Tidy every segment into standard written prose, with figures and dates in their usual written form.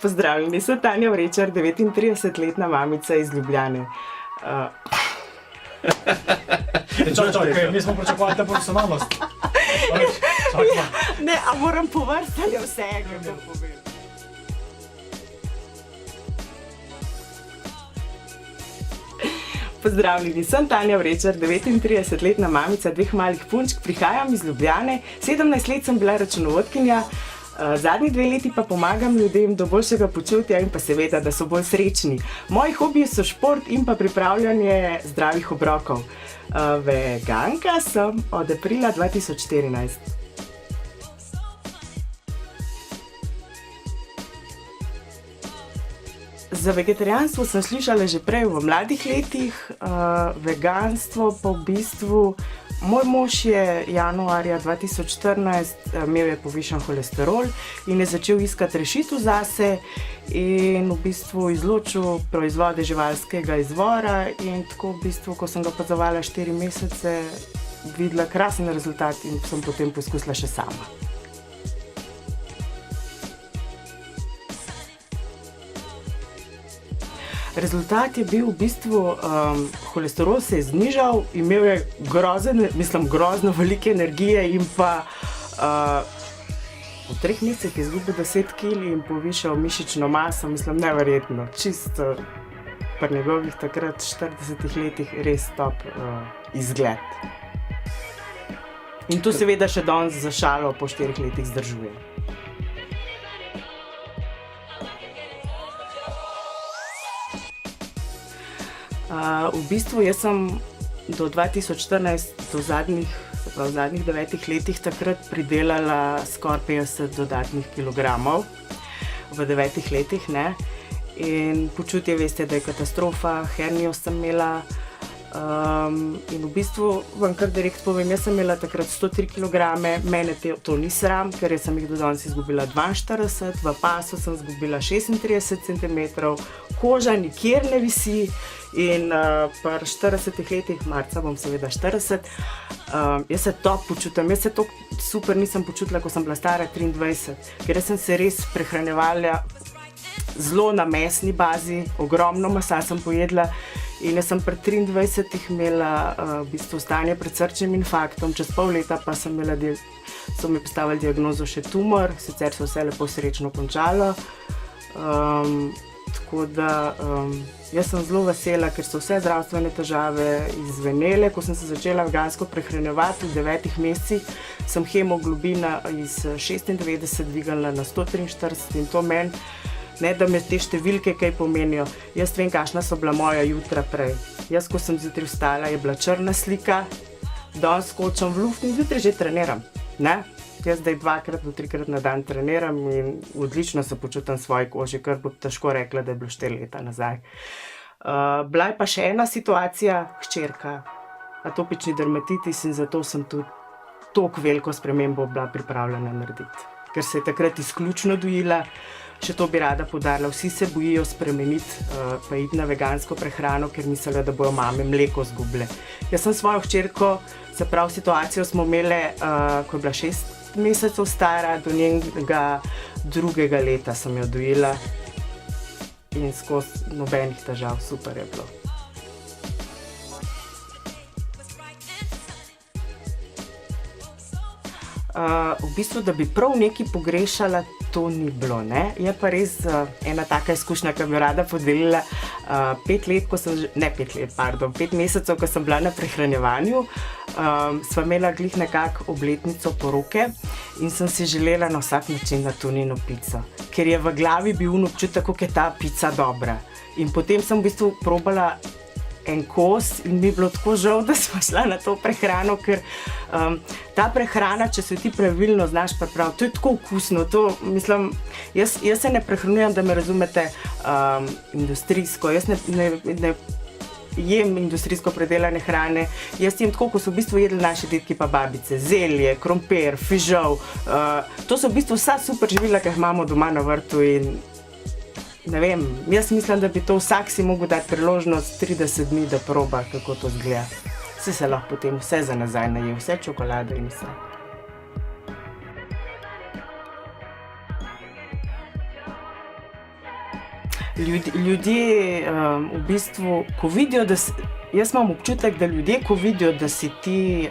Pozdravljeni, sem Tanja Vrečar, 39-letna mamica iz Ljubljane. Čakaj, mi smo pričakovali ta profesionalnost. Ne, a moram po vrsti ali vse, kako povem. Pozdravljeni, sem Tanja Vrečar, 39-letna mamica dveh malih punčk, prihajam iz Ljubljane, 17 let sem bila računovodkinja, zadnji 2 leti pa pomagam ljudem do boljšega počutja in pa seveda, da so bolj srečni. Moji hobiji so šport in pa pripravljanje zdravih obrokov. Veganka sem od aprila 2014. Za vegetarijanstvo sem slišala že prej v mladih letih, veganstvo pa v bistvu, moj mož je januarja 2014 imel je povišan holesterol in je začel iskati rešitev zase in v bistvu izločil proizvode živalskega izvora in tako v bistvu, ko sem ga opazovala 4 mesece, videla krasen rezultat in sem potem poskusila še sama. Rezultat je bil v bistvu, holesterol se je znižal, imel je grozno velike energije in pa v 3 mesecih je izgubil 10 kg in povišal mišično maso, neverjetno, čisto pri njegovih takrat 40 letih res top izgled. In to seveda še danes za šalo po 4 letih zdržuje. V bistvu jaz sem do 2014, v zadnjih 9 letih takrat pridelala skoraj 50 dodatnih kilogramov v 9 letih, ne. In počutje, veste, da je katastrofa, hernijo sem imela in v bistvu vam kar direkt povem, jaz sem imela takrat 103 kilograme, mene to ni sram, ker jaz sem jih do danes izgubila 42, v pasu sem izgubila 36 centimetrov, koža nikjer ne visi in pri 40 letih, marca bom seveda 40, jaz se top počutim, jaz se tako super nisem počutila, ko sem bila stara 23, ker sem se res prehranjevala zelo na mesni bazi, ogromno mesa sem pojedla in jaz sem pri 23 imela v bistvu stanje pred srčnim infarktom, čez pol leta pa so mi postavili diagnozo še tumor, sicer so vse lepo srečno končalo. Tako da jaz sem zelo vesela, ker so vse zdravstvene težave izvenele. Ko sem se začela vegansko prehranjevati v 9 mesecih, sem hemoglobina iz 96 dvignila na 143 in to meni, ne da me te številke kaj pomenijo. Jaz vem, kakšna so bila moja jutra prej. Jaz, ko sem zjutraj vstala, je bila črna slika, danes skočim v luft in zjutraj že treniram, ne? Jaz zdaj 2 do 3 na dan treniram in odlično se počutim v svoji koži, kar bo težko rekla, da je bilo 4 leta nazaj. Bila je pa še ena situacija, hčerka, atopični dermatitis in zato sem tudi toliko veliko spremembo bila pripravljena narediti. Ker se je takrat izključno dojila, še to bi rada poudarila, vsi se bojijo spremeniti pa iti na vegansko prehrano, ker mislijo, da bojo mame mleko izgubile. Jaz sem svojo hčerko, se pravi situacijo smo imele, ko je bila 6 mesecev stara, do njenega 2. leta sem jo dojila in skozi nobenih težav, super je bilo. V bistvu, da bi prav nekaj pogrešala, to ni bilo, ne. Je pa res ena taka izkušnja, ki bi jo rada podelila. 5 mesecev, ko sem bila na prehranjevanju, sva imela glih nekako obletnico poroke in sem si želela na vsak način na tunino pico, ker je v glavi bil občutek, kako je ta pica dobra. In potem sem v bistvu probala en kos in mi je bilo tako žal, da sva šla na to prehrano, ker ta prehrana, če se ti pravilno znaš pripraviti, to je tako okusno, jaz se ne prehranjujem, da me razumete, industrijsko, jaz ne jem industrijsko predelane hrane, jaz jem tako, ko so v bistvu jedli naši dedki pa babice, zelje, krompir, fižol, to so v bistvu vsa super živila, ki jih imamo doma na vrtu in ne vem, jaz mislim, da bi to vsak si mogel dati priložnost 30 dni, da proba, kako to izgleda. Saj se lahko potem vse za nazaj naje, vse čokolade in vse. Ljudje v bistvu, ko vidijo, jaz imam občutek, da ljudje, ko vidijo, da si ti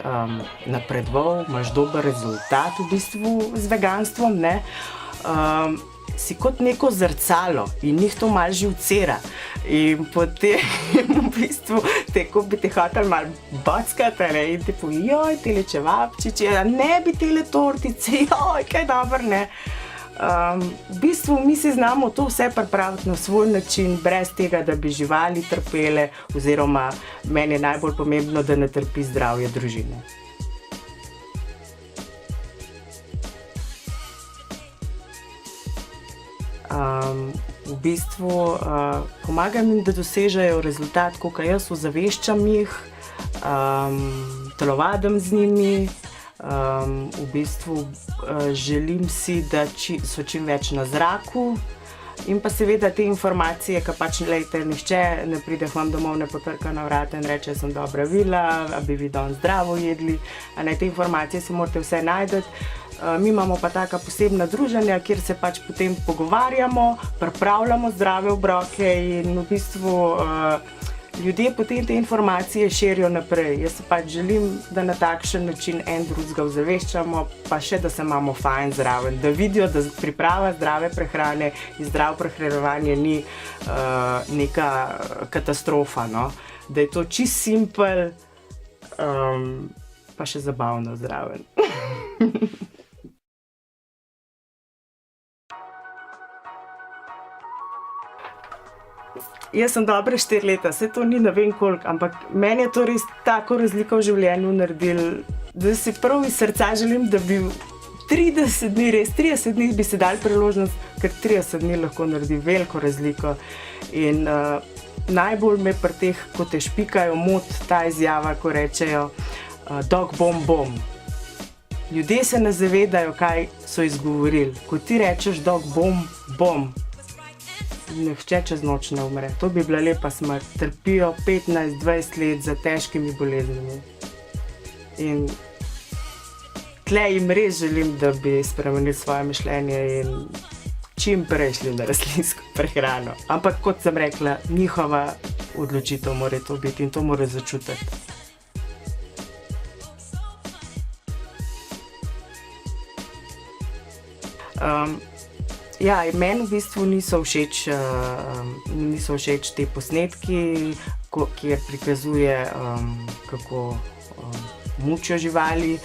napredoval, imaš dober rezultat v bistvu z veganstvom, ne, si kot neko zrcalo in njih to malo živcira. In potem v bistvu ko bi te hotel malo bockati, ne, in ti povi, joj, tele čevapčiči, ne bi tele tortice, joj, kaj dobro, ne. V bistvu mi si znamo to vse pripraviti na svoj način, brez tega, da bi živali trpele, oziroma meni je najbolj pomembno, da ne trpi zdravje družine. V bistvu pomagam jim, da dosežejo rezultat, kakor jaz ozaveščam jih, telovadim z njimi, v bistvu želim si, da so čim več na zraku in pa seveda te informacije, ki pač nihče ne pride k vam domov, ne potrka na vrata in reče, sem dobra vila, a bi vi danes zdravo jedli, te informacije si morate vse najti. Mi imamo pa taka posebna druženja, kjer se pač potem pogovarjamo, pripravljamo zdrave obroke in v bistvu ljudje potem te informacije širijo naprej. Jaz se pač želim, da na takšen način en drugega ozaveščamo, pa še da se imamo fajn zraven, da vidijo, da priprava zdrave prehrane in zdravo prehranjevanje ni neka katastrofa, no? Da je to čisto simpel, pa še zabavno zraven. Jaz sem dobre 4 leta, saj to ni ne vem koliko, ampak meni je to res tako razliko v življenju naredilo, da si prav iz srca želim, da bi 30 dni, res 30 dni bi si dali priložnost, ker 30 dni lahko naredi veliko razliko. In najbolj me pri teh, ko te špikajo, moti ta izjava, ko rečejo dog bom bom. Ljudje se ne zavedajo, kaj so izgovorili. Ko ti rečeš dog bom bom, nihče čez noč ne umre. To bi bila lepa smrt. Trpijo 15-20 let za težkimi boleznimi. In tle jim res želim, da bi spremenili svoje mišljenje in čim prej šli na rastlinsko prehrano. Ampak kot sem rekla, njihova odločitev mora to biti in to mora začutiti. Ja, meni v bistvu niso všeč te posnetki, kjer prikazuje, kako mučijo živali.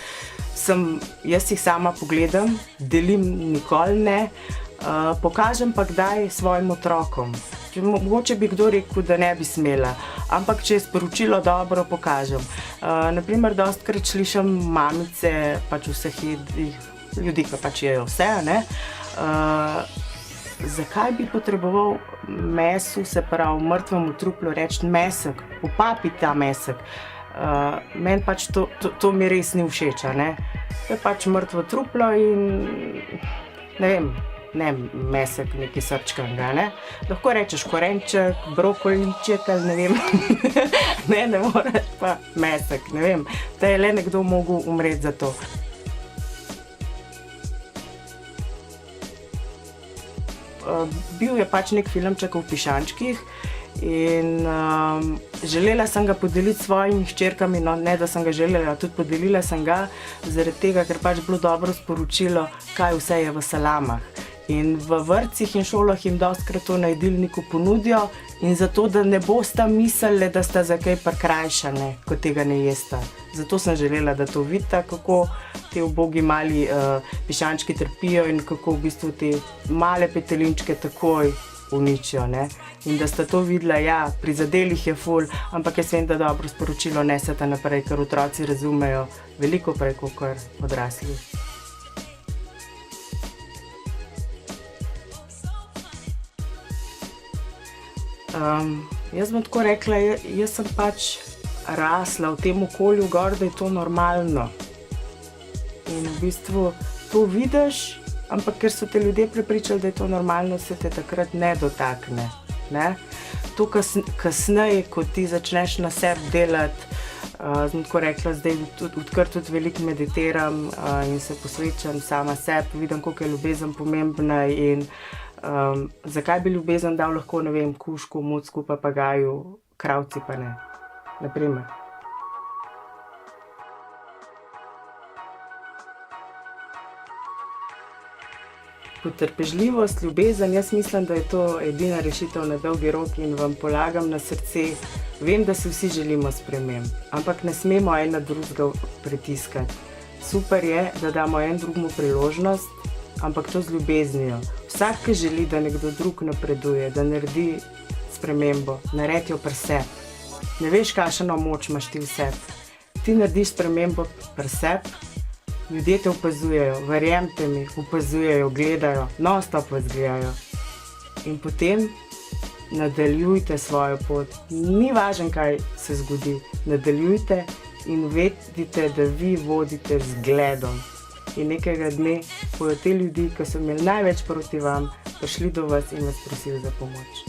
Jaz jih sama pogledam, delim nikoli ne, pokažem pa kdaj svojim otrokom. Mogoče bi kdo rekel, da ne bi smela, ampak če je sporočilo dobro, pokažem. Naprimer, dostikrat slišim mamice pač vseh ljudi, ki pač jejo vse, ne? Zakaj bi potreboval mesu, se pravi mrtvemu truplu reči mesek, popapiti ta mesek. Meni pač to mi res ni všeč, ne. To je pač mrtvo truplo in ne vem, ne mesek nekaj srčkanega, ne. Lahko rečeš korenček, brokoliček ali ne vem. Ne moraš pa mesek, ne vem. Da je le nekdo mogel umreti za to. Bil je pač nek filmček o pišančkih in želela sem ga podeliti svojimi hčerkami, no ne, da sem ga želela, tudi podelila sem ga, zaradi tega, ker pač bilo dobro sporočilo, kaj vse je v salamah. In v vrtcih in šolah jim dostikrat to na jedilniku ponudijo in zato, da ne bosta mislili, da sta za kaj prikrajšane, ko tega ne jesta. Zato sem želela, da to vidita, kako te ubogi mali pišančki trpijo in kako v bistvu te male petelinčke takoj uničijo, ne. In da sta to videla, ja, prizadelih je ful, ampak jaz vem, da dobro sporočilo neseta naprej, ker otroci razumejo veliko prej, kakor odrasli. Jaz bom tako rekla, jaz sem pač rasla v tem okolju gor, da je to normalno. In v bistvu to vidiš, ampak ker so te ljudje prepričali, da je to normalno, se te takrat ne dotakne, ne. To kasneje, ko ti začneš na sebi delati, sem tako rekla, zdaj odkar tudi veliko meditiram in se posvečam sama sebi, vidim, koliko je ljubezen pomembna in Zakaj bi ljubezen dal lahko, ne vem, kužku, mucku, papagaju, kravci pa ne, naprimer. Potrpežljivost, ljubezen, jaz mislim, da je to edina rešitev na dolgi rok in vam polagam na srce. Vem, da si vsi želimo sprememb, ampak ne smemo en na drugega pritiskati. Super je, da damo en drugemu priložnost, ampak to z ljubeznijo. Vsak, ki želi, da nekdo drug napreduje, da naredi spremembo, naredi jo pri sebi. Ne veš, kakšno moč imaš ti v sebi. Ti narediš spremembo pri sebi, ljudje te opazujejo, verjemite mi, opazujejo, gledajo, non-stop vas gledajo. In potem nadaljujte svojo pot. Ni važno, kaj se zgodi. Nadaljujte in vedite, da vi vodite z zgledom. In nekega dne bodo te ljudi, ki so imeli največ proti vam, prišli do vas in vas prosili za pomoč.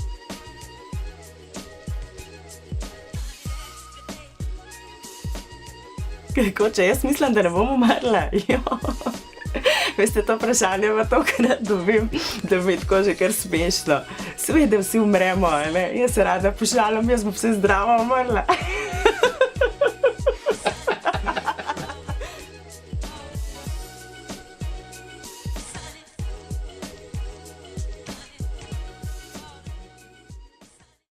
Kako če, jaz mislim, da ne bom umrla. Veste, to vprašanje pa tokrat dobim, da mi je tako že kar smešno. Seveda vsi umremo, ne? Jaz se rada pošalim, jaz bom vse zdrava umrla.